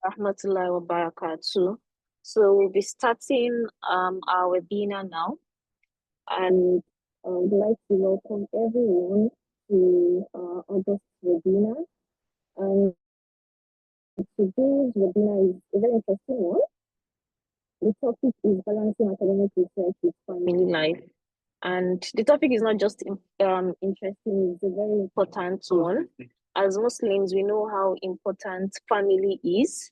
Rahmatullahi wa barakatuh. So we'll be starting our webinar now, and I would like to welcome everyone to August webinar. And today's webinar is a very interesting one. The topic is balancing academic research with family life. And the topic is not just interesting, it's a very important one. As Muslims, we know how important family is.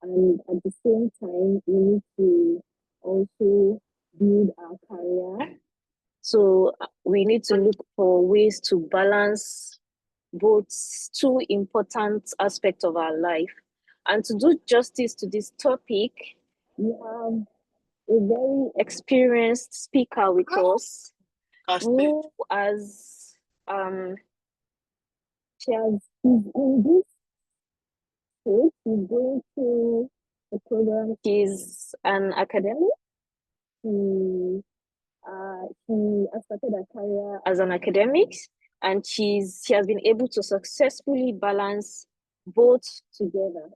And at the same time, we need to also build our career. So we need to look for ways to balance both two important aspects of our life. And to do justice to this topic, we have a very experienced speaker with us who has she's in this stage, she's going through the program. She's an academic. She has started her career as an academic, and she has been able to successfully balance both together.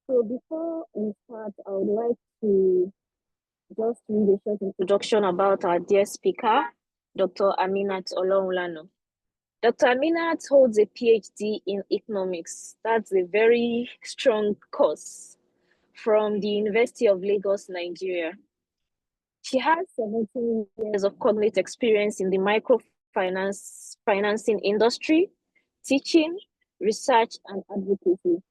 So before we start, I would like to just read a short introduction about our dear speaker, Dr. Aminat Olohunlana. Dr. Aminat holds a PhD in economics. That's a very strong course from the University of Lagos, Nigeria. She has 17 years of cognate experience in the financing industry, teaching, research, and advocacy.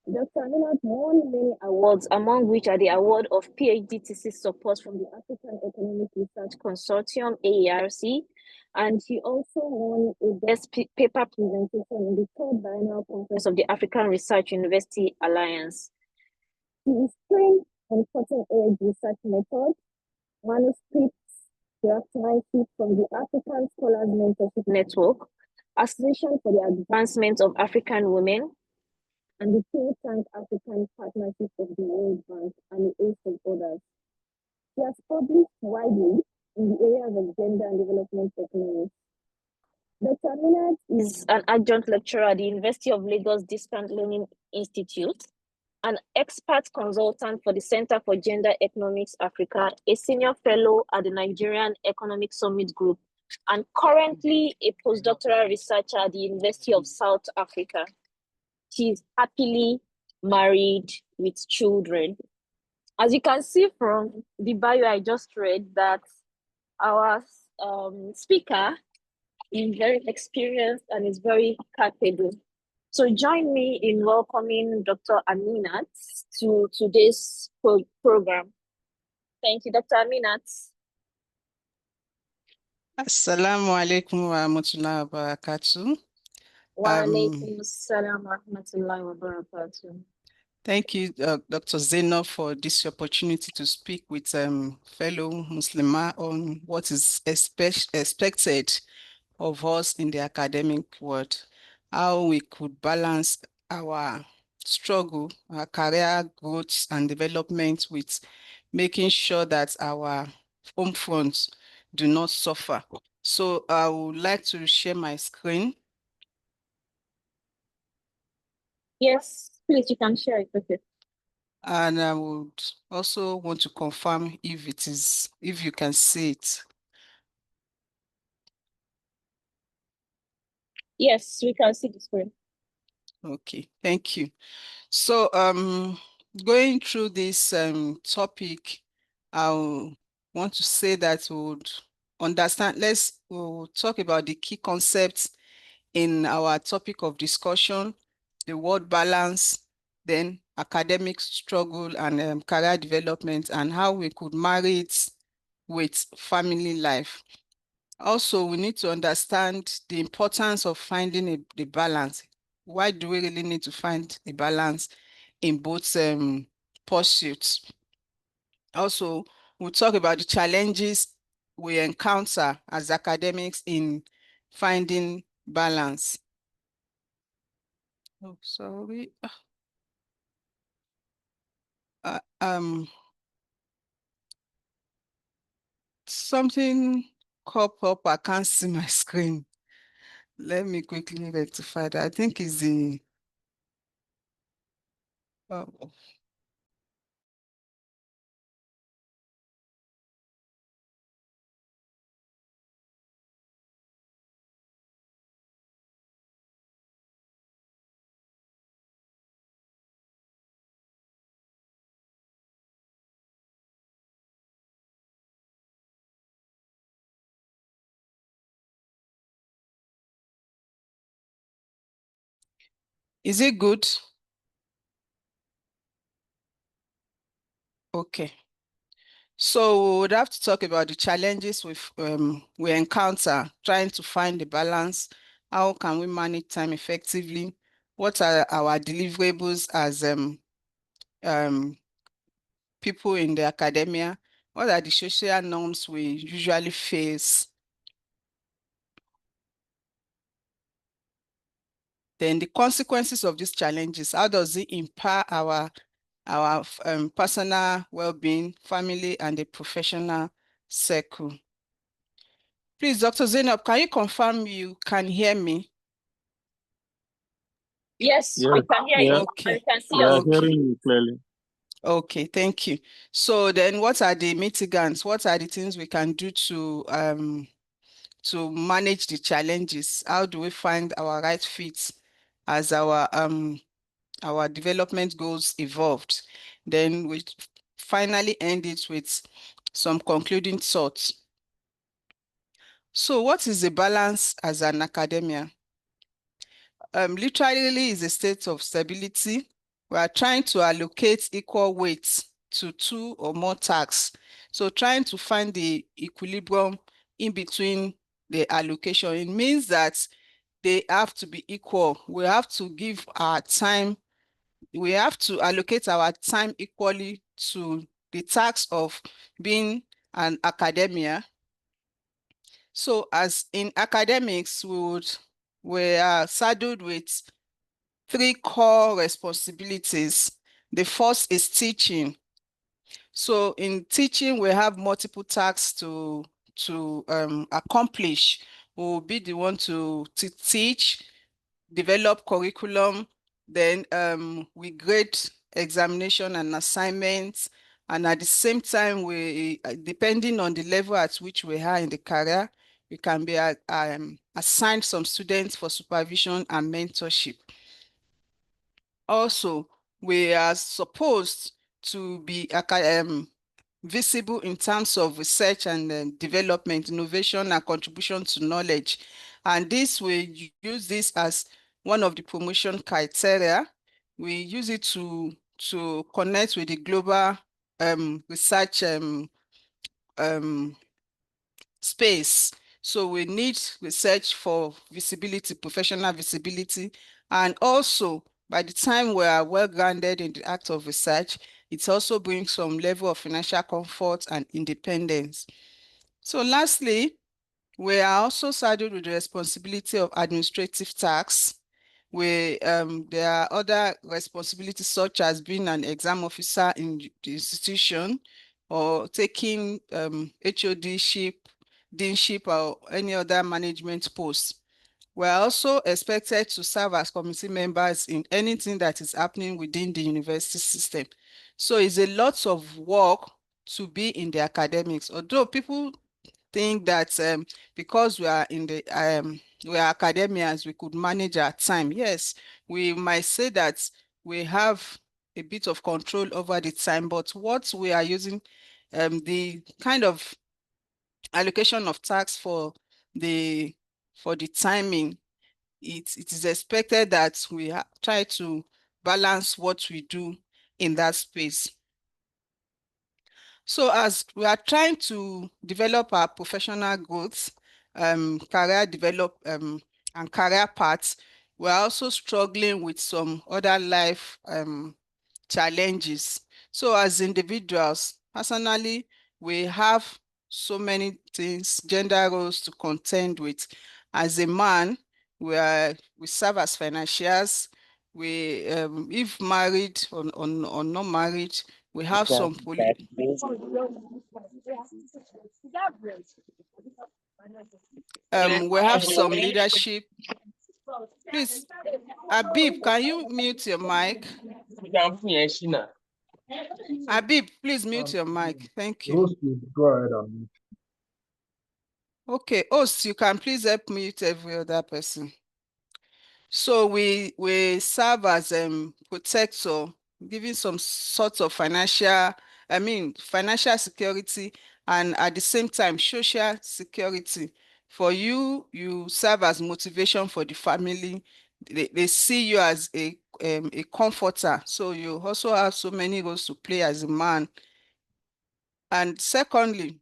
Dr. Aminat won many awards, among which are the award of PhD thesis support from the African Economic Research Consortium, AERC, and she also won a best paper presentation in the third biennial conference of the African Research University Alliance. She is trained on cutting-edge research methods, manuscripts, draftsmanship from the African Scholars Mentorship Network, Association for the Advancement of African Women, and the think tank African Partnership of the World Bank, and a host of others. She has published widely in the areas of gender and development economics. Dr. Aminat is an adjunct lecturer at the University of Lagos Distant Learning Institute, an expert consultant for the Center for Gender Economics Africa, a senior fellow at the Nigerian Economic Summit Group, and currently a postdoctoral researcher at the University of South Africa. She's happily married with children. As you can see from the bio I just read, that our speaker is very experienced and is very capable. So join me in welcoming Dr. Aminat to today's program. Thank you, Dr. Aminat. Assalamu alaikum wa rahmatullahi wa barakatuh. Wa alaikum assalam wa rahmatullahi wa barakatuh. Thank you, Dr. Zeno, for this opportunity to speak with fellow Muslimah on what is expected of us in the academic world, how we could balance our struggle, our career growth and development with making sure that our home fronts do not suffer. So I would like to share my screen. Yes, please, you can share it with it. And I would also want to confirm if you can see it. Yes, we can see the screen. Okay, thank you. So going through this topic, I want to say that we would understand, we'll talk about the key concepts in our topic of discussion, the word balance, then academic struggle and career development, and how we could marry it with family life. Also, we need to understand the importance of finding the balance. Why do we really need to find a balance in both pursuits? Also, we'll talk about the challenges we encounter as academics in finding balance. Oh, sorry. Something crop up. I can't see my screen. Let me quickly rectify that. I think it's the Oh, is it good? Okay. So we would have to talk about the challenges we encounter trying to find the balance. How can we manage time effectively? What are our deliverables as um, people in the academia? What are the social norms we usually face? Then the consequences of these challenges, how does it impact our personal well-being, family, and the professional circle? Please, Dr. Zainab, can you confirm you can hear me? Yes, we Yes, can hear yeah, you and we Okay, can see we your are okay, screen. hearing you clearly. okay, thank you. So then what are the mitigants? What are the things we can do to manage the challenges? How do we find our right fit as our development goals evolved? Then we finally end it with some concluding thoughts. So what is the balance as an academia? Literally is a state of stability. We are trying to allocate equal weight to two or more tasks. So trying to find the equilibrium in between the allocation. It means that they have to be equal. We have to give our time, we have to allocate our time equally to the task of being an academia. So as in academics, we are saddled with three core responsibilities. The first is teaching. So in teaching, we have multiple tasks to accomplish. We'll be the one to teach, develop curriculum, then we grade examination and assignments, and at the same time, we depending on the level at which we are in the career, we can be assigned some students for supervision and mentorship. Also, we are supposed to be visible in terms of research and development, innovation, and contribution to knowledge. And this, we use this as one of the promotion criteria. We use it to connect with the global research um, space. So we need research for visibility, professional visibility, and also by the time we are well grounded in the act of research, it also brings some level of financial comfort and independence. So lastly, we are also saddled with the responsibility of administrative tasks. There are other responsibilities such as being an exam officer in the institution or taking HODship, deanship, or any other management post. We are also expected to serve as committee members in anything that is happening within the university system. So it's a lot of work to be in the academics. Although people think that because we are academians, we could manage our time. Yes, we might say that we have a bit of control over the time, but what we are using, the kind of allocation of tasks the for the timing, it is expected that we try to balance what we do in that space. So as we are trying to develop our professional growth, career develop and career paths, we're also struggling with some other life challenges. So as individuals, personally, we have so many things, gender roles to contend with. As a man, we serve as financiers. We if married or not married, we have some we have some leadership. Please, Abib, can you mute your mic? Habib, please mute Um, your mic. Thank you. Rose, please go ahead and Okay, host, you can please help mute every other person. So we serve as protector, giving some sort of financial security, and at the same time social security. For you, you serve as motivation for the family. They see you as a comforter. So you also have so many roles to play as a man. And secondly,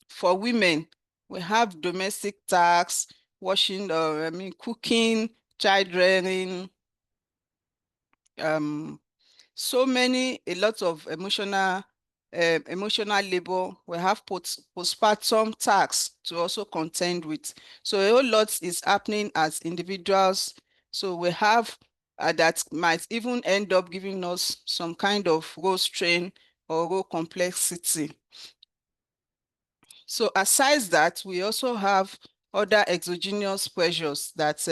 for women, we have domestic tasks, washing, or cooking, child rearing, um, so many, a lot of emotional labor. We have postpartum tasks to also contend with. So a whole lot is happening as individuals. So we have that might even end up giving us some kind of role strain or role complexity. So aside that, we also have other exogenous pressures that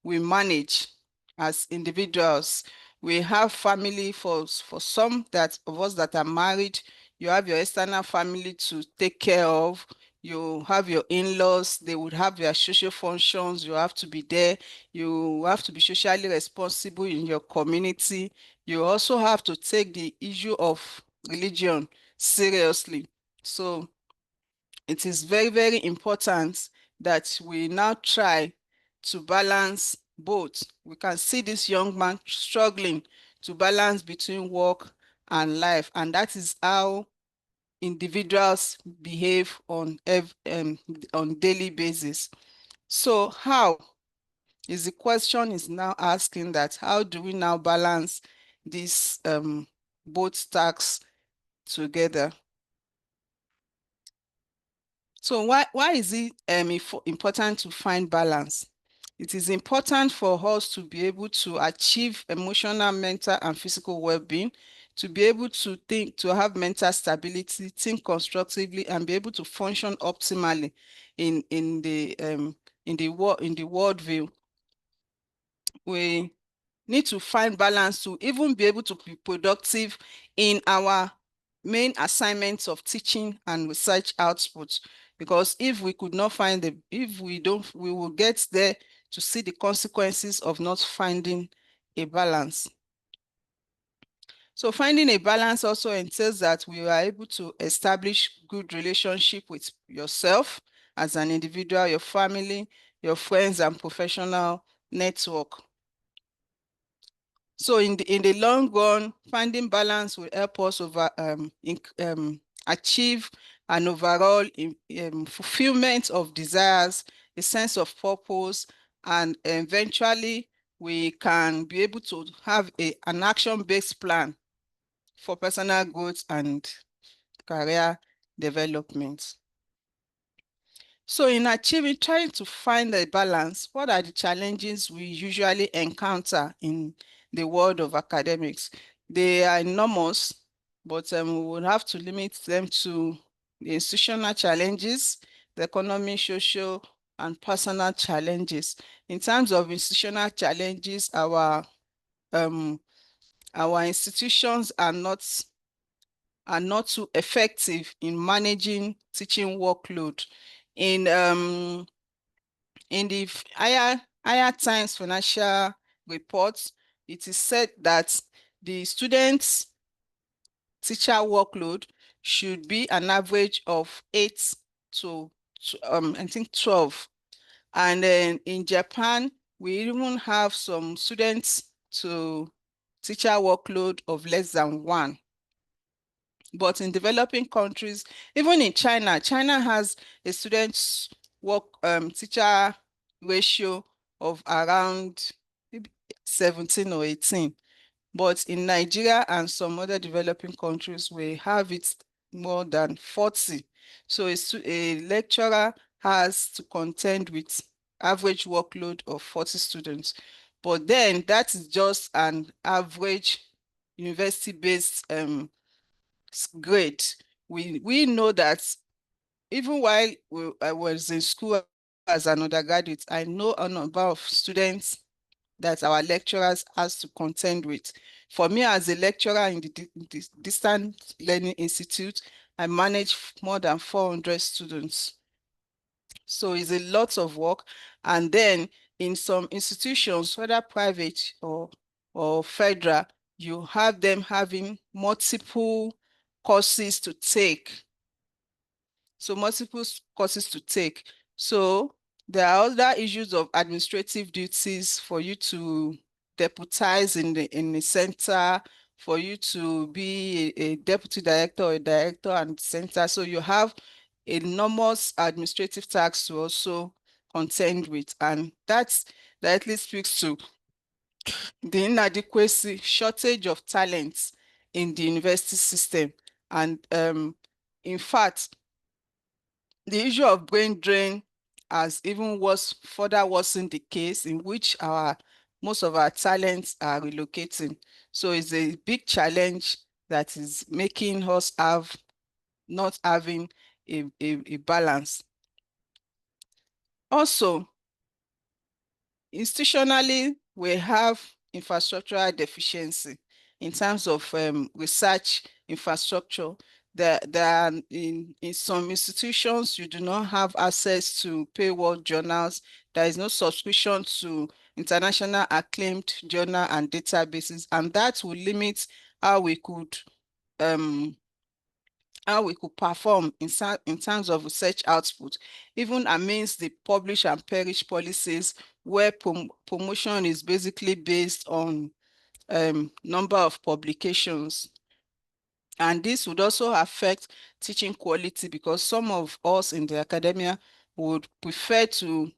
we manage as individuals. We have family for some that of us that are married. You have your external family to take care of. You have your in-laws. They would have their social functions. You have to be there. You have to be socially responsible in your community. You also have to take the issue of religion seriously. So it is very, very important that we now try to balance both. We can see this young man struggling to balance between work and life, and that is how individuals behave on daily basis. So how is the question is now asking that how do we now balance these both tasks together? So why is it important to find balance? It is important for us to be able to achieve emotional, mental, and physical well-being, to be able to think, to have mental stability, think constructively, and be able to function optimally in the world view. We need to find balance to even be able to be productive in our main assignments of teaching and research output. Because if we could not find the, if we don't, we will get there to see the consequences of not finding a balance. So finding a balance also entails that we are able to establish good relationship with yourself as an individual, your family, your friends, and professional network. So in the long run, finding balance will help us achieve an overall fulfillment of desires, a sense of purpose, and eventually we can be able to have an action-based plan for personal growth and career development. So in achieving, trying to find a balance, what are the challenges we usually encounter in the world of academics? They are enormous, but we will have to limit them to the institutional challenges, the economic, social, and personal challenges. In terms of institutional challenges, um, our institutions are not too effective in managing teaching workload. In the higher times financial reports, it is said that the students' teacher workload should be an average of 8 to I think 12. And then in Japan, we even have some students to teacher workload of less than 1. But in developing countries, even in China, China has a students work teacher ratio of around maybe 17 or 18. But in Nigeria and some other developing countries, we have it more than 40. So a lecturer has to contend with average workload of 40 students. But then that is just an average university-based grade. We know that even while I was in school as an undergraduate, I know a number of students that our lecturers has to contend with. For me, as a lecturer in the Distant Learning Institute, I manage more than 400 students. So it's a lot of work. And then in some institutions, whether private or federal, you have them having multiple courses to take. So multiple courses to take. So there are other issues of administrative duties for you to deputize in the center, for you to be a deputy director or a director and center. So you have enormous administrative tasks to also contend with. And that directly speaks to the inadequacy, shortage of talents in the university system. And in fact, the issue of brain drain has even further worsened the case in which our most of our talents are relocating. So it's a big challenge that is making us not having a balance. Also, institutionally, we have infrastructural deficiency in terms of research infrastructure. There are in some institutions, you do not have access to paywall journals. There is no subscription to international acclaimed journal and databases, and that will limit how we could um, perform in terms of research output, even amidst the publish and perish policies where promotion is basically based on number of publications. And this would also affect teaching quality because some of us in the academia would prefer to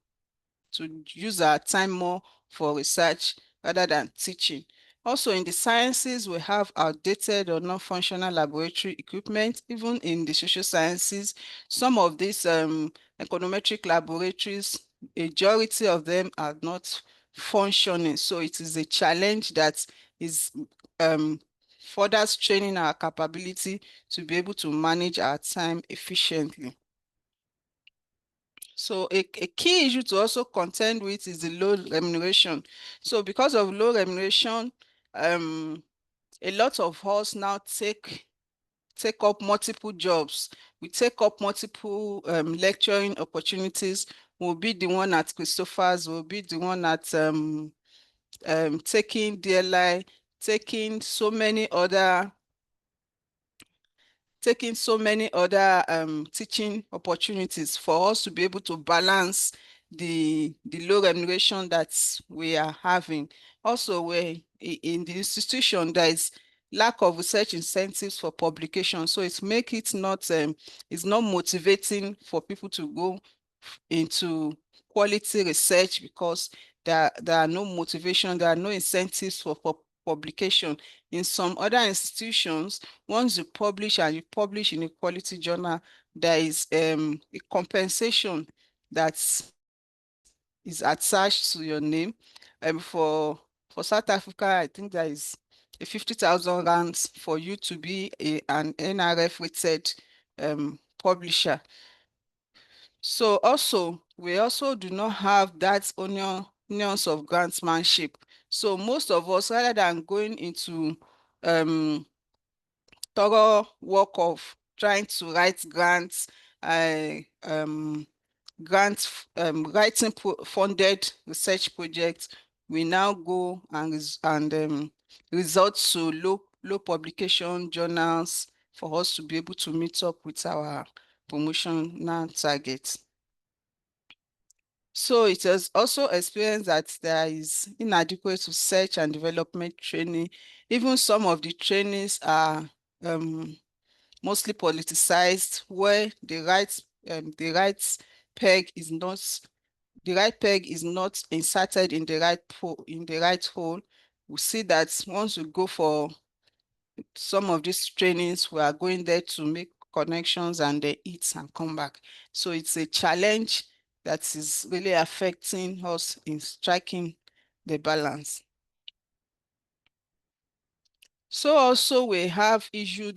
use our time more for research rather than teaching. Also, in the sciences, we have outdated or non-functional laboratory equipment. Even in the social sciences, some of these econometric laboratories, majority of them are not functioning. So it is a challenge that is um, further straining our capability to be able to manage our time efficiently. So a key issue to also contend with is the low remuneration. So because of low remuneration, um, a lot of us now take up multiple jobs. We take up multiple lecturing opportunities. We'll be the one at Christopher's, we'll be the one at taking DLI, taking so many other teaching opportunities for us to be able to balance the low remuneration that we are having. Also, in the institution, there is lack of research incentives for publication. So it's not motivating for people to go into quality research because there are no motivation, there are no incentives for publication. In some other institutions, once you publish and you publish in a quality journal, there is a compensation that is attached to your name. For South Africa, I think there is a 50,000 rands for you to be an NRF rated publisher. So also, we also do not have that onions of grantsmanship. So most of us, rather than going into um, thorough work of trying to write grants, writing funded research projects, we now go and resort to low publication journals for us to be able to meet up with our promotional targets. So it has also experienced that there is inadequate research and development training. Even some of the trainings are mostly politicized, where peg is not the right peg is not inserted in the right hole. We see that once we go for some of these trainings, we are going there to make connections and they eat and come back. So it's a challenge that is really affecting us in striking the balance. So also we have issue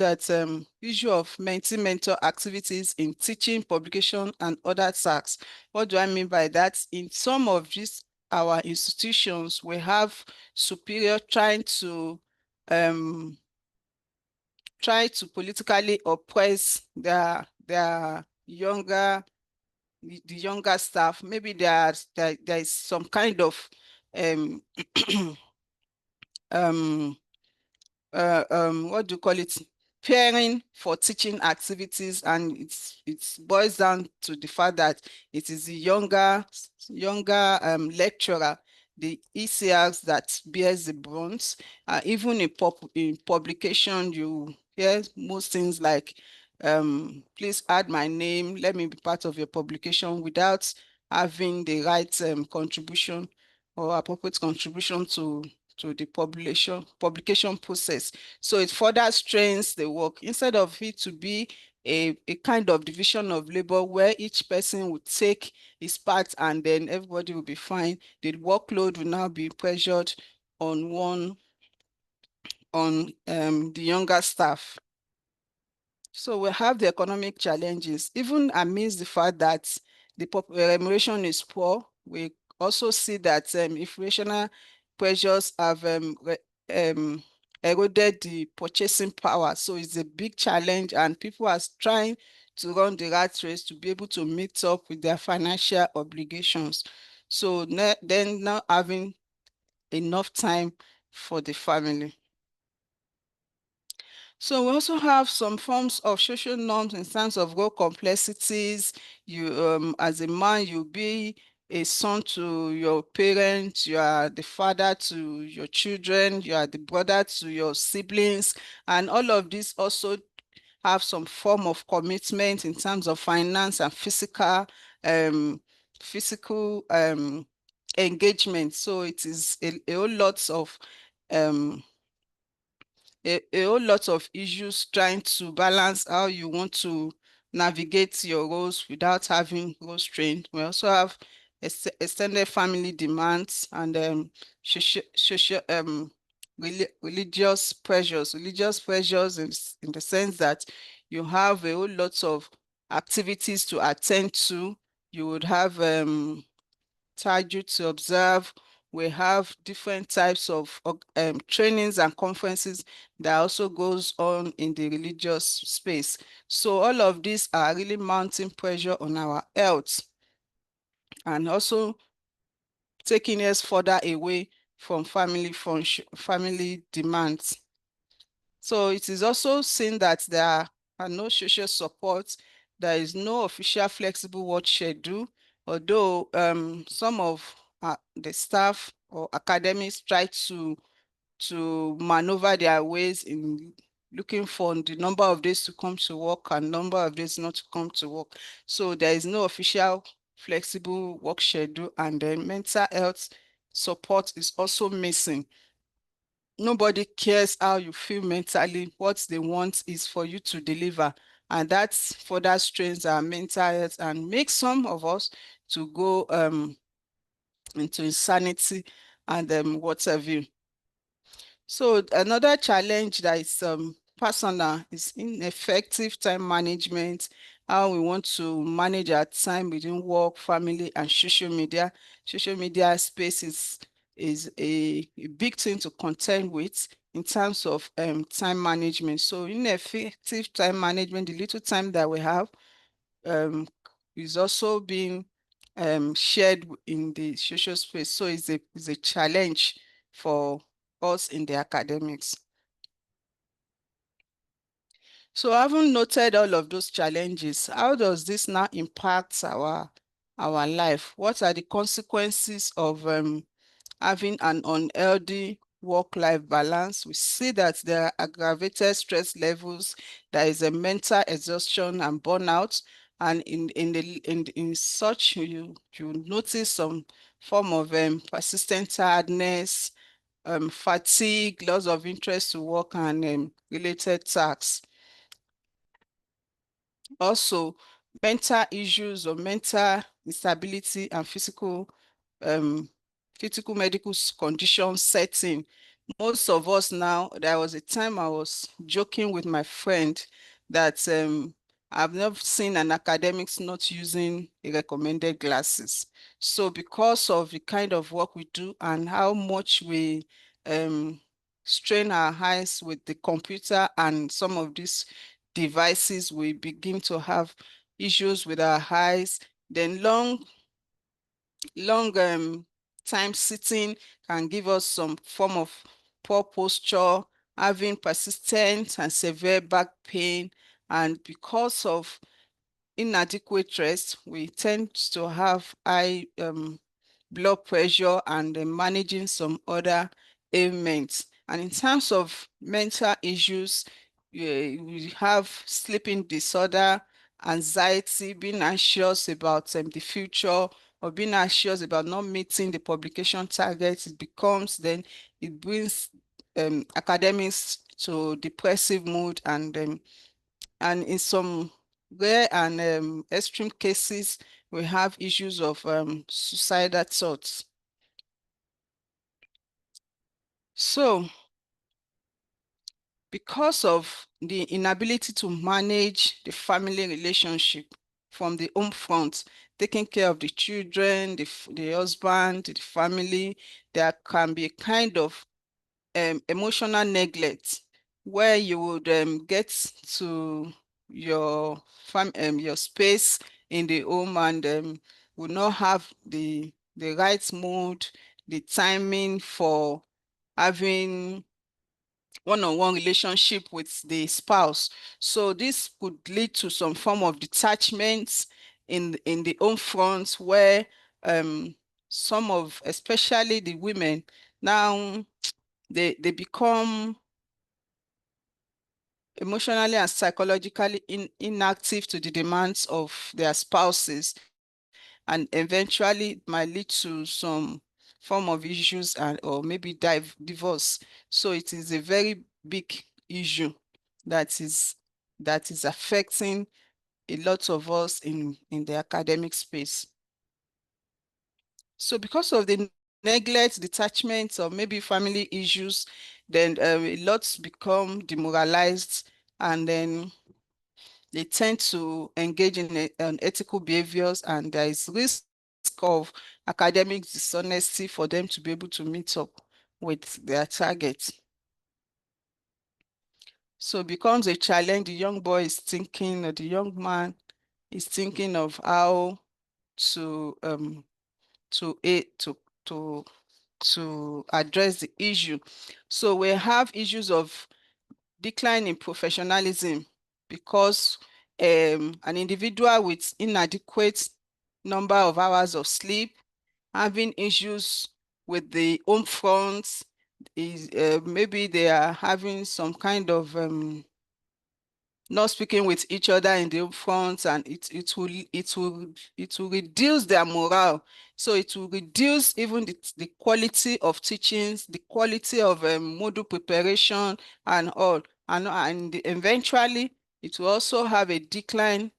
of mentor activities in teaching, publication, and other tasks. What do I mean by that? In some of these our institutions, we have superior um, try to politically oppress their younger the younger staff. Maybe there is some kind of um um what do you call it, pairing for teaching activities, and it boils down to the fact that it is the younger lecturer, the ECRs, that bears the brunt. Even in publication, you hear most things like, please add my name, let me be part of your publication, without having the right contribution or appropriate contribution to the publication process. So it further strains the work, instead of it to be a kind of division of labor where each person would take his part and then everybody will be fine. The workload will now be pressured on the younger staff. So we have the economic challenges. Even amidst the fact that the remuneration is poor, we also see that inflationary pressures have eroded the purchasing power. So it's a big challenge, and people are trying to run the rat race to be able to meet up with their financial obligations. So then not having enough time for the family. So we also have some forms of social norms in terms of role complexities. You, as a man, you be a son to your parents, you are the father to your children, you are the brother to your siblings, and all of this also have some form of commitment in terms of finance and um, physical engagement. So it is a whole lot of um, a whole lot of issues trying to balance how you want to navigate your roles without having role strain. We also have extended family demands and social religious pressures in the sense that you have a whole lot of activities to attend to. You would have charge you to observe. We have different types of trainings and conferences that also goes on in the religious space. So all of these are really mounting pressure on our health and also taking us further away from family demands. So it is also seen that there are no social support. There is no official flexible work schedule, although some of the staff or academics try to maneuver their ways in looking for the number of days to come to work and number of days not to come to work. So there is no official flexible work schedule, and then mental health support is also missing. Nobody cares how you feel mentally. What they want is for you to deliver. And that further strains our mental health and makes some of us to go into insanity and what have you. So another challenge that is personal is ineffective time management, how we want to manage our time within work, family, and social media. Social media space is a big thing to contend with in terms of time management. So ineffective time management, the little time that we have, um, is also being shared in the social space. So it's a challenge for us in the academics. So having noted all of those challenges, how does this now impact our life? What are the consequences of having an unhealthy work-life balance? We see that there are aggravated stress levels, there is a mental exhaustion and burnout, and in such you notice some form of persistent tiredness, fatigue, loss of interest to work, and related tasks. Also, mental issues or mental instability and um, physical medical condition setting. Most of us now, there was a time I was joking with my friend that I've never seen an academics not using a recommended glasses. So because of the kind of work we do and how much we um, strain our eyes with the computer and some of these devices, we begin to have issues with our eyes. Then long time sitting can give us some form of poor posture, having persistent and severe back pain. And because of inadequate rest, we tend to have high blood pressure and managing some other ailments. And in terms of mental issues, we have sleeping disorder, anxiety, being anxious about the future, or being anxious about not meeting the publication targets. It becomes then it brings academics to depressive mood, and in some rare and extreme cases, we have issues of suicidal thoughts. So, because of the inability to manage the family relationship from the home front, taking care of the children, the husband, the family, there can be a kind of emotional neglect where you would get to your space in the home and will not have the right mood, the timing for having one-on-one relationship with the spouse. So this could lead to some form of detachment in the home front where um some of, especially the women, now they become emotionally and psychologically inactive to the demands of their spouses, and eventually might lead to some form of issues and or maybe divorce. So it is a very big issue that is affecting a lot of us in the academic space. So because of the neglect, detachment, or maybe family issues, then a lot become demoralized, and then they tend to engage in unethical behaviors, and there is risk of academic dishonesty for them to be able to meet up with their targets. So it becomes a challenge. The young boy is thinking, or the young man is thinking of how to to aid to to address the issue. So we have issues of decline in professionalism because an individual with inadequate number of hours of sleep, having issues with the home front, is maybe they are having some kind of not speaking with each other in the front, and it will reduce their morale. So it will reduce even the quality of teachings, the quality of module preparation and all, and eventually it will also have a decline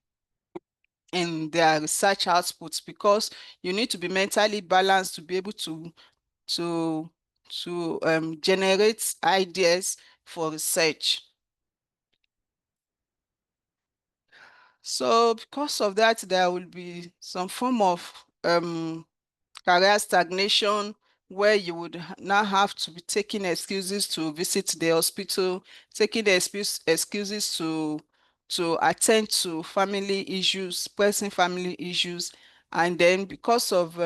in their research outputs, because you need to be mentally balanced to be able to generate ideas for research. So because of that, there will be some form of career stagnation, where you would now have to be taking excuses to visit the hospital, taking the excuses to attend to family issues, pressing family issues, and then because of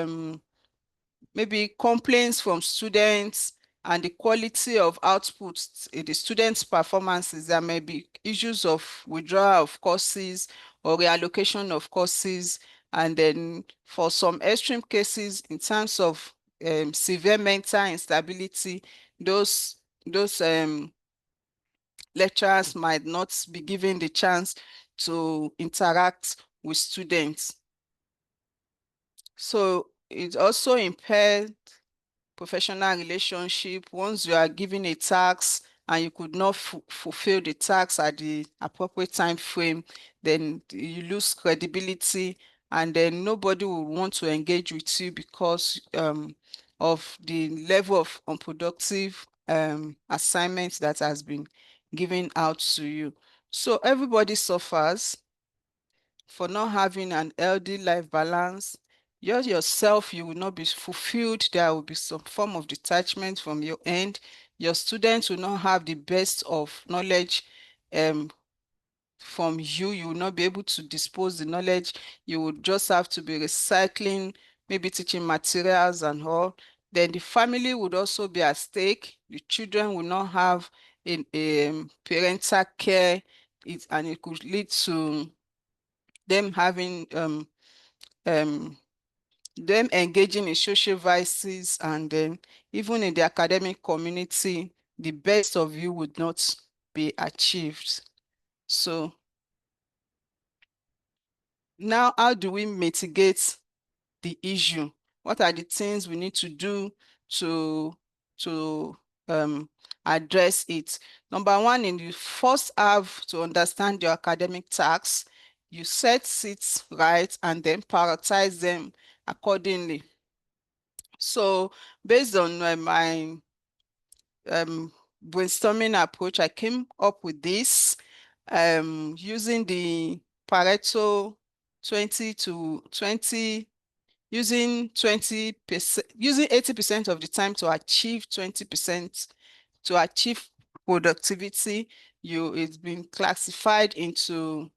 maybe complaints from students and the quality of outputs in the students' performances, there may be issues of withdrawal of courses or reallocation of courses. And then for some extreme cases, in terms of severe mental instability, those lecturers might not be given the chance to interact with students. So it also impairs professional relationship. Once you are given a task and you could not fulfill the task at the appropriate time frame, then you lose credibility, and then nobody will want to engage with you because of the level of unproductive assignments that has been given out to you. So everybody suffers. for not having an healthy life balance. Yourself, you will not be fulfilled. There will be some form of detachment from your end. Your students will not have the best of knowledge um, from you. You will not be able to dispose the knowledge. You would just have to be recycling, maybe teaching materials and all. Then the family would also be at stake. The children will not have parental care, and it could lead to them having um, them engaging in social vices, and then even in the academic community, the best of you would not be achieved. So now, how do we mitigate the issue? What are the things we need to do to to um, address it? Number one, in you first have to understand your academic tasks. You set it right and then prioritize them accordingly. So, based on my brainstorming approach, I came up with this using the Pareto 20 to 20, using 20%, using 80% of the time to achieve 20%, to achieve productivity. It's been classified into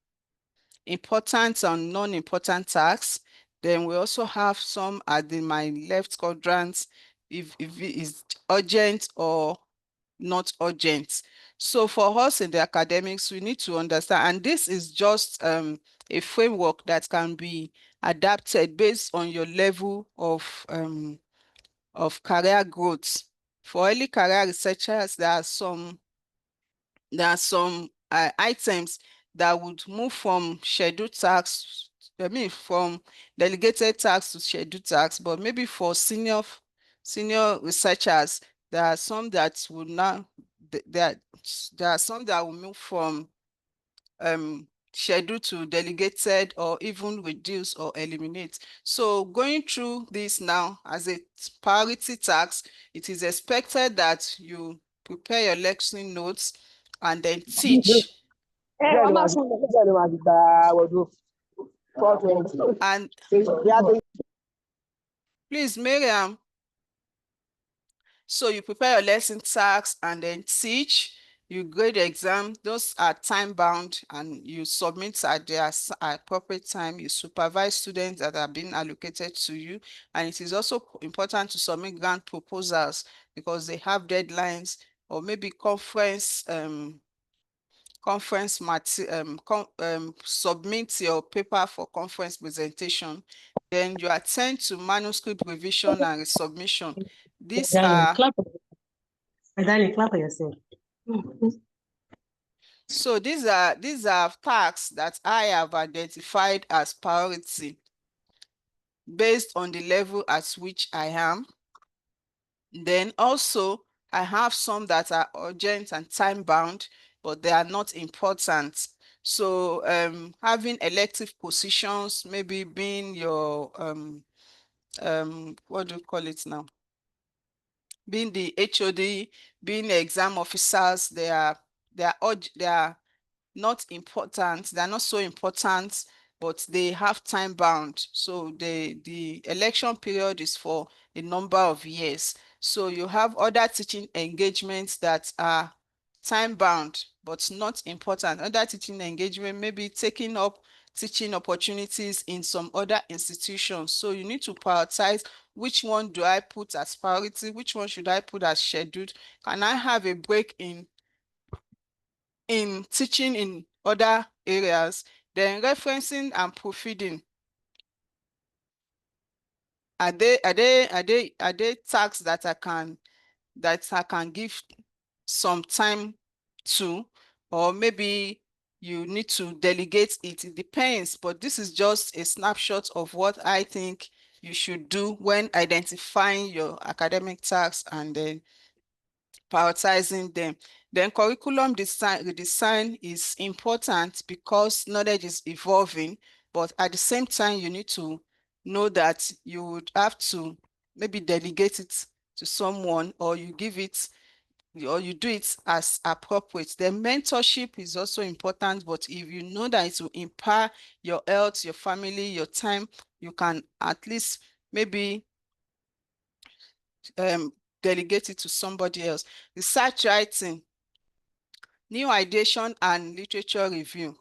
important and non-important tasks. Then we also have some at my left quadrant, if it is urgent or not urgent. So for us in the academics, we need to understand, and this is just a framework that can be adapted based on your level of career growth. For early career researchers, there are some items that would move from scheduled tasks, I mean, from delegated tasks to scheduled tasks, but maybe for senior researchers, there are some that will now, there are some that will move from scheduled to delegated, or even reduce or eliminate. So going through this now as a priority task, it is expected that you prepare your lecturing notes and then teach. And please, Miriam, so you prepare your lesson tasks and then teach. You grade the exam. Those are time bound and you submit at their appropriate time. You supervise students that are being allocated to you. And it is also important to submit grant proposals because they have deadlines, or maybe submit your paper for conference presentation. Then you attend to manuscript revision and resubmission. These Darling, are clap. Darling, clap for yourself. So these are tasks that I have identified as priority based on the level at which I am. Then also I have some that are urgent and time bound, but they are not important. So having elective positions, maybe being your what do you call it now? Being the HOD, being the exam officers, they are not important. They're not so important, but they have time bound. So the election period is for a number of years. So you have other teaching engagements that are time bound but not important. Other teaching engagement, maybe taking up teaching opportunities in some other institutions. So you need to prioritize, which one do I put as priority, which one should I put as scheduled. Can I have a break in teaching in other areas? Then referencing and proofreading, are they tasks that I can give some time to, or maybe you need to delegate it. It depends, but this is just a snapshot of what I think you should do when identifying your academic tasks and then prioritizing them. Then curriculum redesign is important because knowledge is evolving, but at the same time, you need to know that you would have to maybe delegate it to someone, or you give it or you do it as appropriate. Then mentorship is also important, but if you know that it will impair your health, your family, your time, you can at least maybe delegate it to somebody else. Research writing, new ideation and literature review.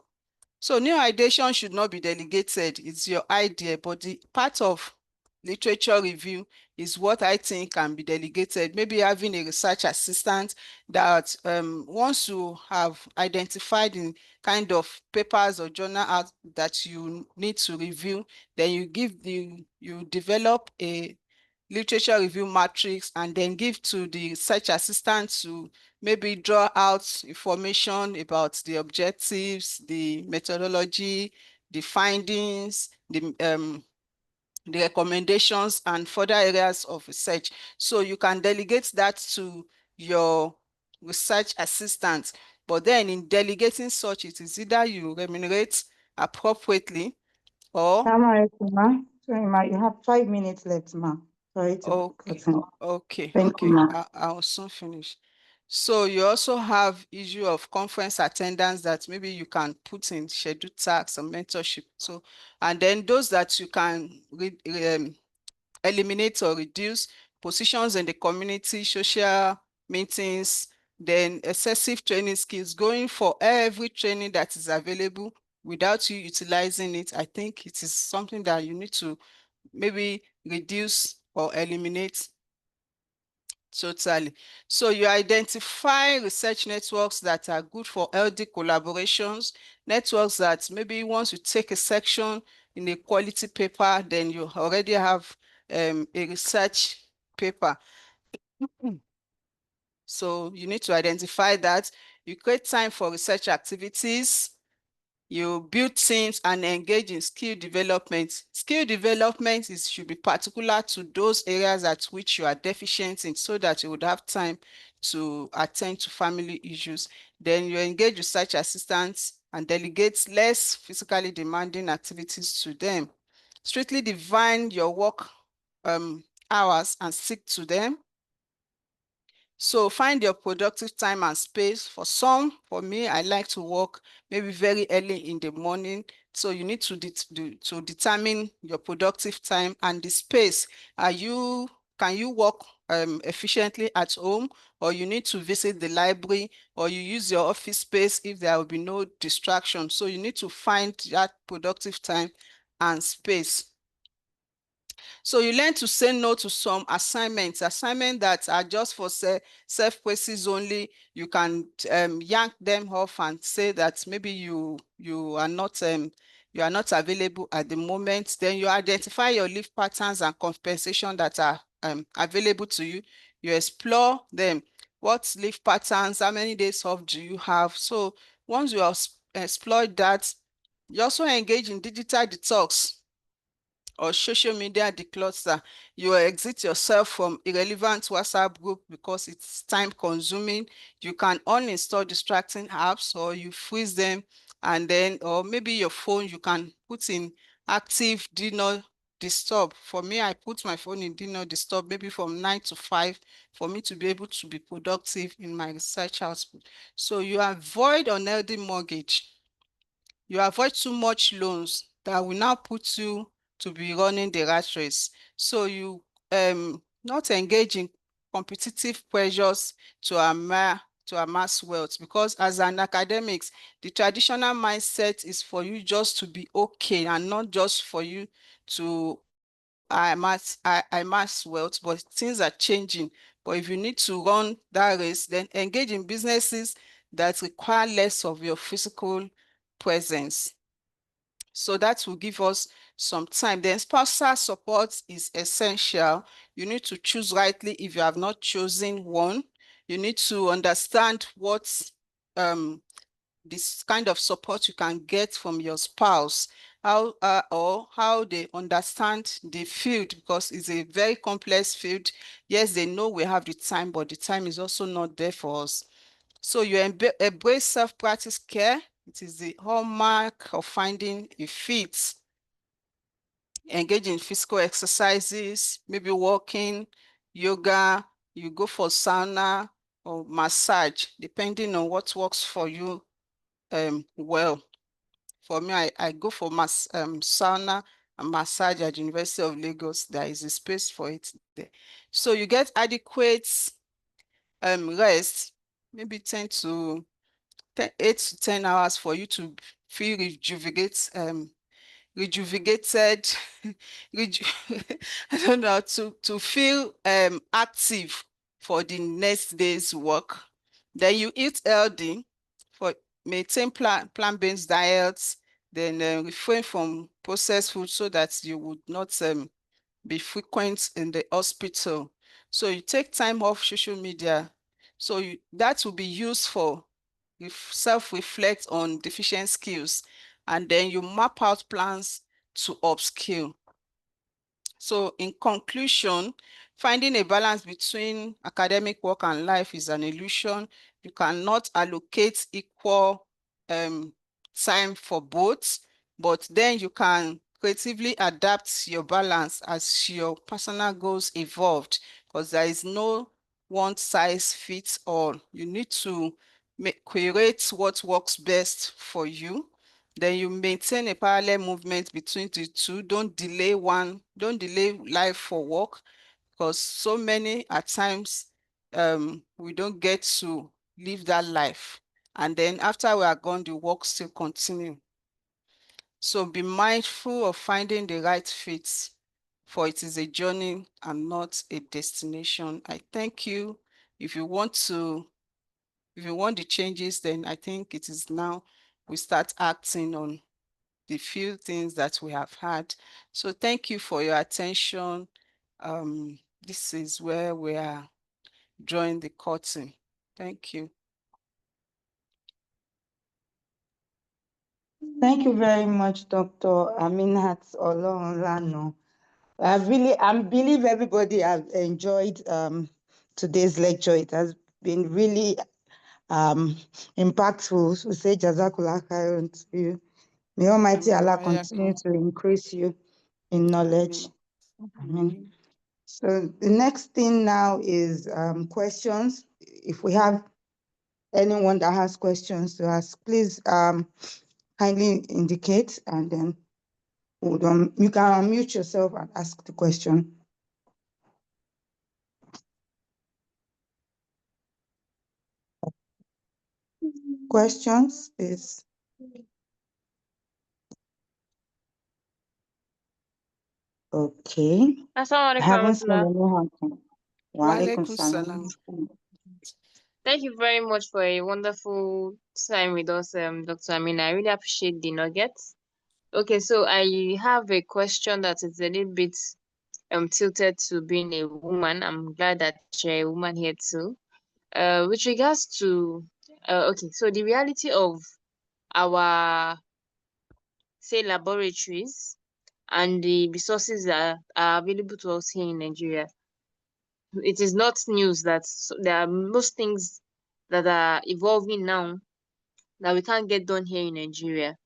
So new ideation should not be delegated. It's your idea, but the part of literature review is what I think can be delegated. Maybe having a research assistant that once you have identified in kind of papers or journal out that you need to review, then you develop a literature review matrix and then give to the research assistant to maybe draw out information about the objectives, the methodology, the findings, the recommendations and further areas of research. So you can delegate that to your research assistant. But then in delegating such, it is either you remunerate appropriately or Ma. Sorry, ma. You have 5 minutes left, ma. Sorry to okay, cut in. okay, Thank you, okay. ma. I'll soon finish. So you also have issue of conference attendance that maybe you can put in scheduled tasks and mentorship. So, and then those that you can eliminate or reduce positions in the community, social meetings, then excessive training skills, going for every training that is available without you utilizing it. I think it is something that you need to maybe reduce or eliminate totally. So you identify research networks that are good for healthy collaborations, networks that maybe once you take a section in a quality paper, then you already have a research paper. So you need to identify that. You create time for research activities. You build teams and engage in skill development. Skill development should be particular to those areas at which you are deficient in so that you would have time to attend to family issues. Then you engage research assistants and delegate less physically demanding activities to them. Strictly define your work hours and stick to them. So find your productive time and space. For some, for me, I like to work maybe very early in the morning. So you need to determine your productive time and the space. Can you work efficiently at home, or you need to visit the library, or you use your office space if there will be no distraction. So you need to find that productive time and space. So you learn to say no to some assignments that are just for self-praises only. You can yank them off and say that maybe you are not available at the moment. Then you identify your leave patterns and compensation that are available to you. You explore them. What leave patterns? How many days off do you have? So once you have explored that, you also engage in digital detox or social media declutter. You exit yourself from irrelevant WhatsApp group because it's time consuming. You can uninstall distracting apps or you freeze them, and then or maybe your phone you can put in active do not disturb. For me, I put my phone in do not disturb maybe from 9 to 5 for me to be able to be productive in my research output. So you avoid unhealthy mortgage. You avoid too much loans that will now put you to be running the rat race. So you not engage in competitive pressures to amass wealth, because as an academics, the traditional mindset is for you just to be okay and not just for you to amass wealth, but things are changing. But if you need to run that race, then engage in businesses that require less of your physical presence. So that will give us some time. Then spousal support is essential. You need to choose rightly if you have not chosen one. You need to understand what this kind of support you can get from your spouse, or how they understand the field, because it's a very complex field. Yes, they know we have the time, but the time is also not there for us. So you embrace self-practice care. It is the hallmark of finding a fit. Engage in physical exercises, maybe walking, yoga, you go for sauna, or massage, depending on what works for you well. For me, I go for sauna and massage at University of Lagos. There is a space for it there. So you get adequate rest, maybe 8 to 10 hours for you to feel rejuvenated, I don't know, to feel active for the next day's work. Then you eat healthy, for maintain plant-based diets, then refrain from processed food so that you would not be frequent in the hospital. So you take time off social media. So that will be used for self-reflect on deficient skills, and then you map out plans to upskill. So in conclusion, finding a balance between academic work and life is an illusion. You cannot allocate equal time for both, but then you can creatively adapt your balance as your personal goals evolved, because there is no one size fits all. You need to curate what works best for you. Then you maintain a parallel movement between the two. Don't delay life for work, because so many at times we don't get to live that life. And then after we are gone, the work still continue. So be mindful of finding the right fit, for it is a journey and not a destination. I thank you. If you want the changes, then I think it is now we start acting on the few things that we have had. So thank you for your attention. This is where we are drawing the curtain. Thank you. Thank you very much, Dr. Aminat Olohunlana. I believe everybody has enjoyed today's lecture. It has been really impactful. So say Jazakallah khairan to you. May Almighty Allah continue to increase you in knowledge. Amen. So the next thing now is questions. If we have anyone that has questions to ask, please kindly indicate, and then you can unmute yourself and ask the question. Questions, please. Okay. I Assalamu haven't seen alaikum. any hand. Wa alaikum Walaikum salam. salam. Thank you very much for a wonderful time with us, Dr. Amina. I really appreciate the nuggets. Okay, so I have a question that is a little bit tilted to being a woman. I'm glad that you're a woman here too. With regards to okay, so the reality of our, say, laboratories and the resources that are available to us here in Nigeria, it is not news that there are most things that are evolving now that we can't get done here in Nigeria.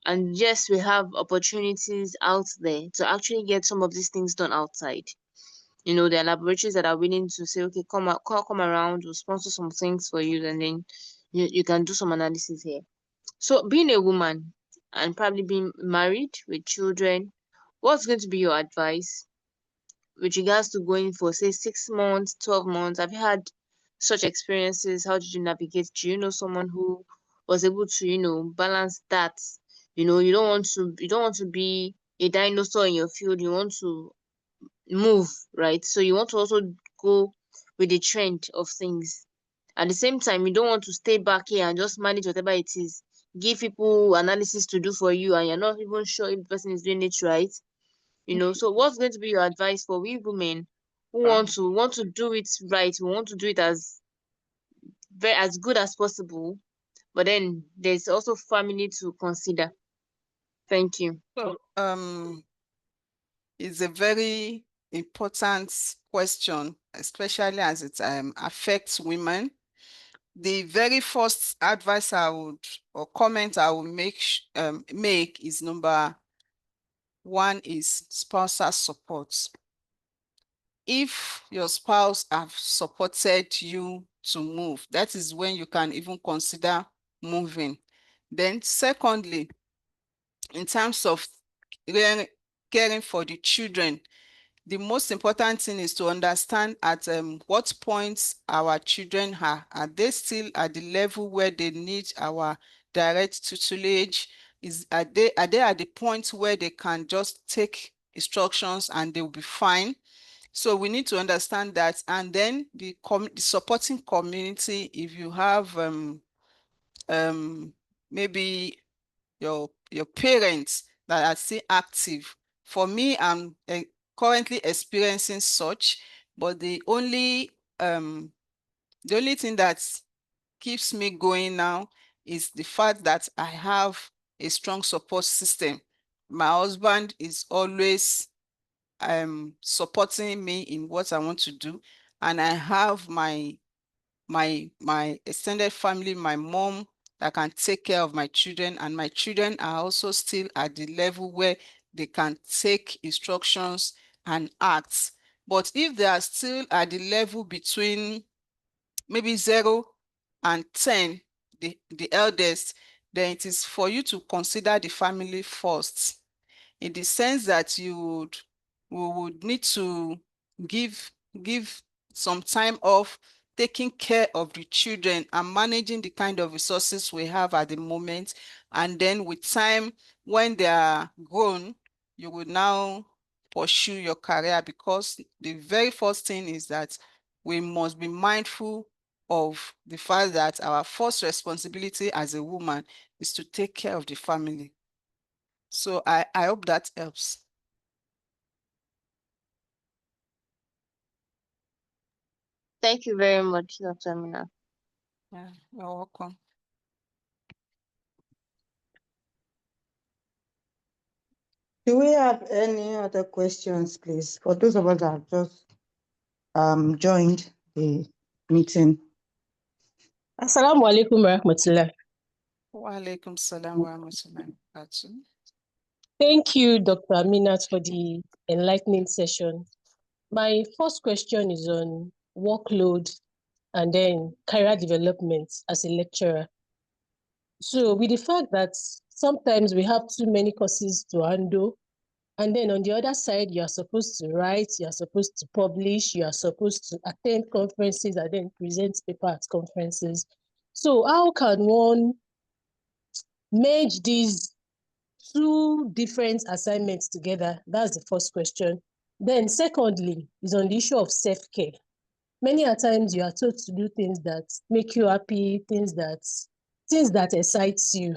And yes, we have opportunities out there to actually get some of these things done outside. You know, there are laboratories that are willing to say, okay, come around, we'll sponsor some things for you, and then you can do some analysis here. So, being a woman and probably being married with children, what's going to be your advice with regards to going for, say, 6 months, 12 months? Have you had such experiences? How did you navigate? Do you know someone who was able to, balance that? You don't want to be a dinosaur in your field. You want to move, right? So you want to also go with the trend of things. At the same time, you don't want to stay back here and just manage whatever it is. Give people analysis to do for you, and you're not even sure if the person is doing it right. So what's going to be your advice for we women who want to do it right? We want to do it as good as possible, but then there's also family to consider. Thank you. So it's a very important question, especially as it affects women. The very first advice or comment I would make is number one is spousal support. If your spouse have supported you to move. That is when you can even consider moving. Then secondly, in terms of caring for the children, the most important thing is to understand at what points our children are. Are they still at the level where they need our direct tutelage? Are they at the point where they can just take instructions and they'll be fine? So we need to understand that. And then the supporting community, if you have maybe your parents that are still active. For me, I'm currently experiencing such, but the only thing that keeps me going now is the fact that I have a strong support system. My husband is always supporting me in what I want to do, and I have my extended family, my mom that can take care of my children, and my children are also still at the level where they can take instructions and act. But if they are still at the level between maybe 0 and 10, the eldest, then it is for you to consider the family first, in the sense that we would need to give give some time off taking care of the children and managing the kind of resources we have at the moment. And then with time, when they are grown, you will now pursue your career, because the very first thing is that we must be mindful of the fact that our first responsibility as a woman is to take care of the family. So I hope that helps. Thank you very much, Dr. Amina. Yeah, you're welcome. Do we have any other questions, please? For those of us that have just joined the meeting. Assalamu alaikum warahmatullah. Wa alaikum salam wa rahmatullahi wa barakatuh. Thank you, Dr. Aminat, for the enlightening session. My first question is on workload and then career development as a lecturer. So with the fact that sometimes we have too many courses to handle, and then on the other side, you are supposed to write, you are supposed to publish, you are supposed to attend conferences and then present paper at conferences. So how can one merge these two different assignments together? That's the first question. Then secondly, is on the issue of self-care. Many a times you are told to do things that make you happy, things that excites you.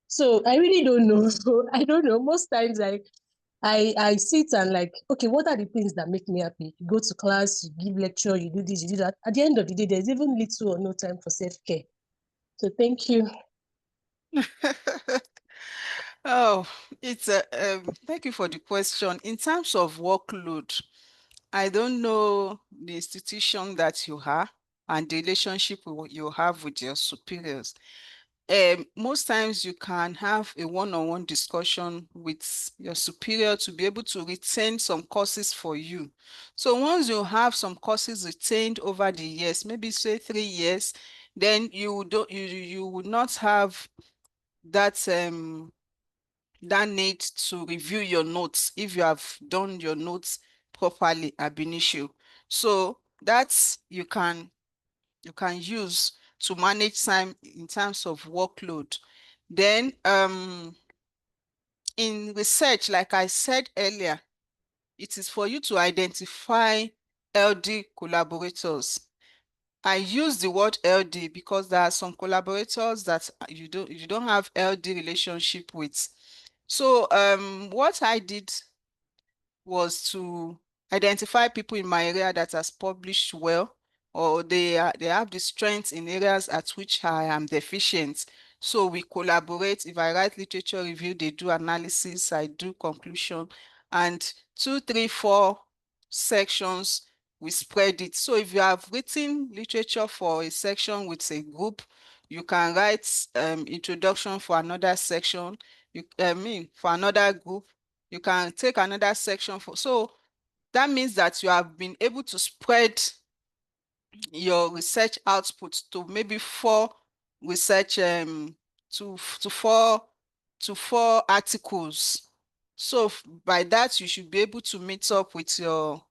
So I really don't know. I don't know. Most times I sit and like, okay, what are the things that make me happy? You go to class, you give lecture, you do this, you do that. At the end of the day, there's even little or no time for self-care. So thank you. Oh, it's a thank you for the question. In terms of workload, I don't know the institution that you are and the relationship you have with your superiors. Most times you can have a one-on-one discussion with your superior to be able to retain some courses for you. So once you have some courses retained over the years, maybe say 3 years, then you would not have that that need to review your notes if you have done your notes properly ab initio. So that's you can use to manage time in terms of workload. Then in research, like I said earlier, it is for you to identify LD collaborators. I use the word LD because there are some collaborators that you don't have LD relationship with. So what I did was to identify people in my area that has published well, or they have the strengths in areas at which I am deficient. So we collaborate. If I write literature review, they do analysis, I do conclusion, and 2, 3, 4 sections, we spread it. So if you have written literature for a section with a group, you can write introduction for another section, for another group, you can take another section for. So that means that you have been able to spread your research output to maybe 4 research to 4 articles. So by that you should be able to meet up with your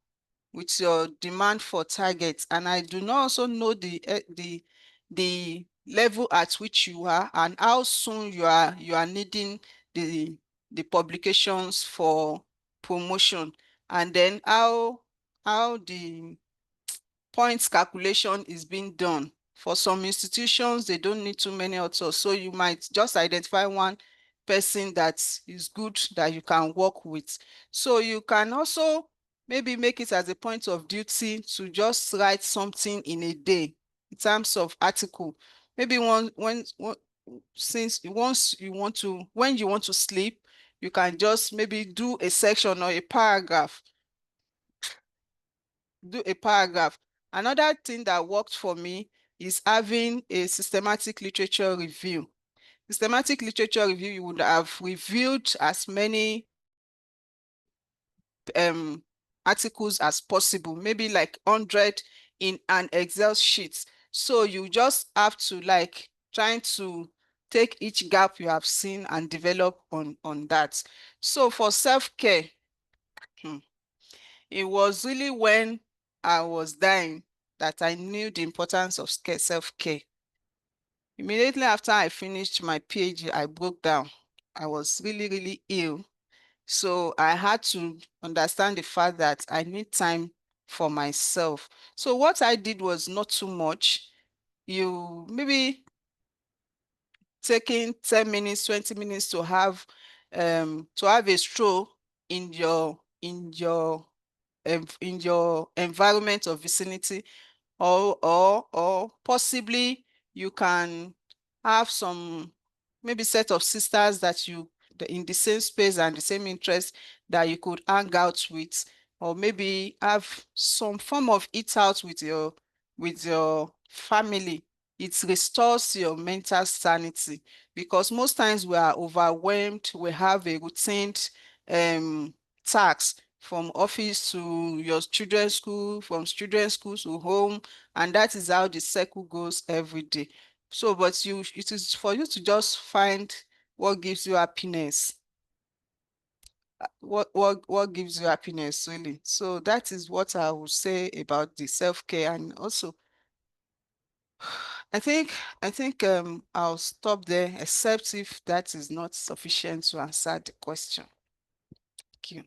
demand for targets. And I do not also know the level at which you are and how soon you are needing the publications for promotion, and then how the points calculation is being done. For some institutions, they don't need too many authors, so you might just identify one person that is good that you can work with. So you can also maybe make it as a point of duty to just write something in a day in terms of article. Maybe since once you want to, when you want to sleep, you can just maybe do a section or a paragraph. Another thing that worked for me is having a systematic literature review. Systematic literature review, you would have reviewed as many articles as possible, maybe like 100 in an Excel sheet. So you just have to like trying to take each gap you have seen and develop on that. So for self-care, it was really when I was dying that I knew the importance of self-care. Immediately after I finished my PhD, I broke down. I was really, really ill. So I had to understand the fact that I need time for myself. So what I did was not too much. You maybe taking 10 minutes, 20 minutes to have a stroll in your environment or vicinity, or possibly you can have some maybe set of sisters that you in the same space and the same interest that you could hang out with, or maybe have some form of eat out with your family. It restores your mental sanity, because most times we are overwhelmed. We have a routine task from office to your children's school, from children's school to home, and that is how the cycle goes every day. So, but it is for you to just find what gives you happiness. What gives you happiness, really? So that is what I would say about the self-care. And also, I think I'll stop there, except if that is not sufficient to answer the question. Thank you.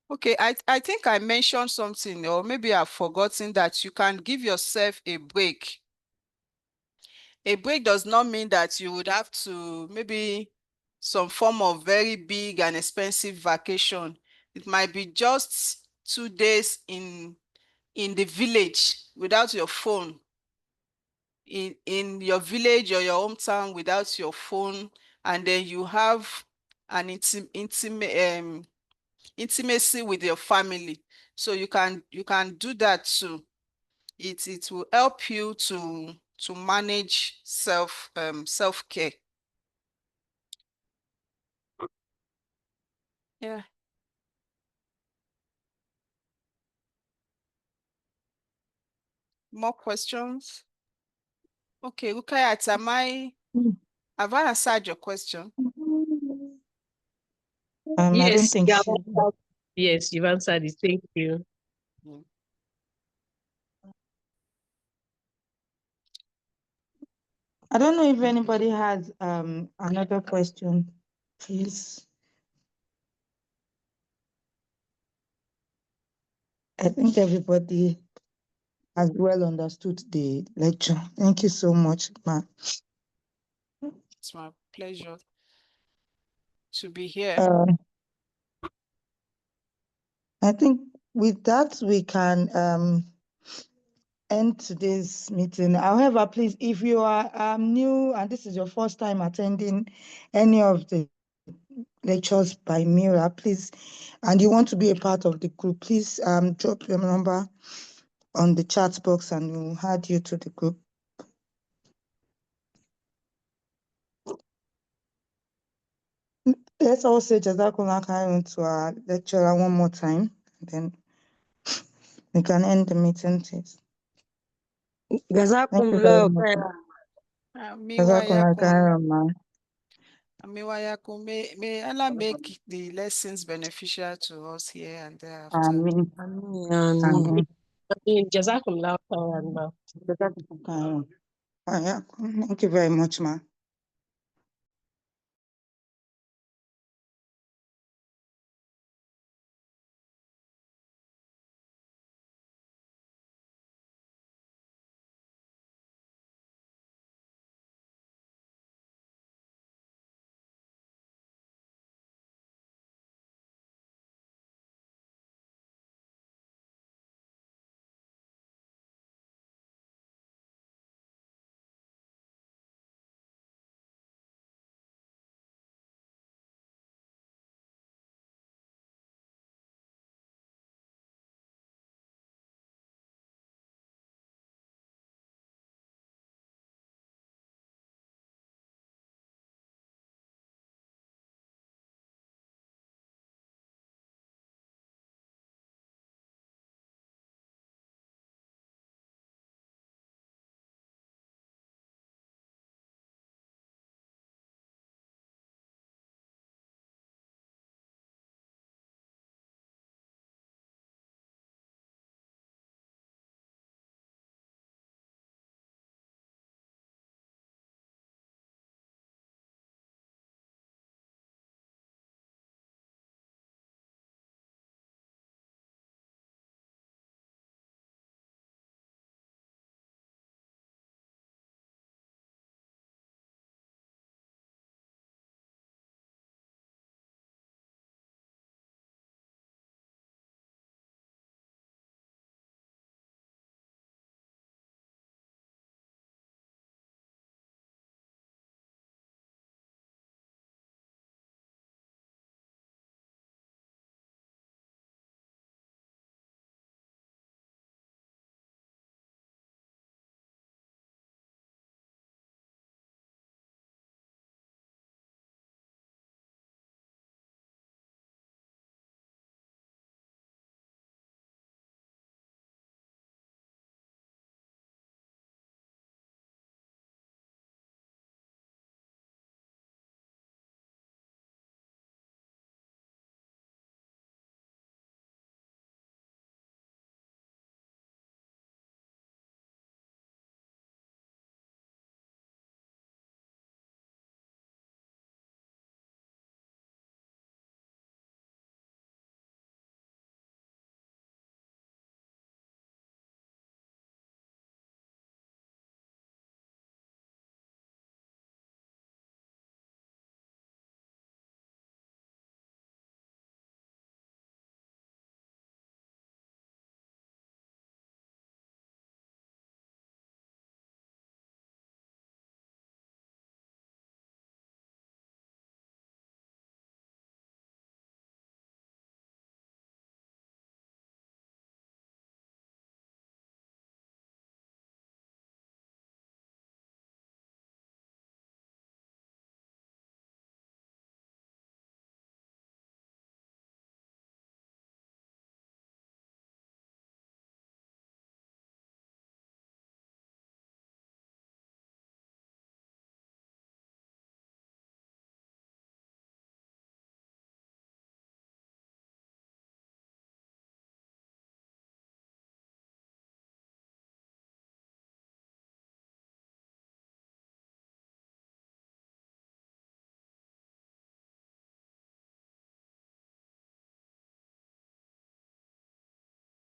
Okay, I think I mentioned something, or maybe I've forgotten, that you can give yourself a break. A break does not mean that you would have to maybe some form of very big and expensive vacation. It might be just 2 days in the village without your phone, in your village or your hometown without your phone, and then you have an intimacy with your family. So you can do that too. It will help you to manage self-care. Yeah. More questions? Okay, Rukayat, have I answered your question? I don't Yes, think you have so. answered. Yes, you've answered it. Thank you. Yeah. I don't know if anybody has another question, please. I think everybody has well understood the lecture. Thank you so much, ma. It's my pleasure to be here. I think with that we can end today's meeting. However, please, if you are new and this is your first time attending any of the lectures by Mira, please, and you want to be a part of the group, please drop your number on the chat box and we'll add you to the group. Let's all say Jazakallah khairan to our lecturer one more time, then we can end the meeting, please. Thank you very Jazakumullah much. khairan. Jazakallah khairan, ma'am. May Allah make the lessons beneficial to us here and thereafter. Amen. Amin. Jazakumullah khairan, ma'am. Jazakallah khairan. Thank you very much, ma'am.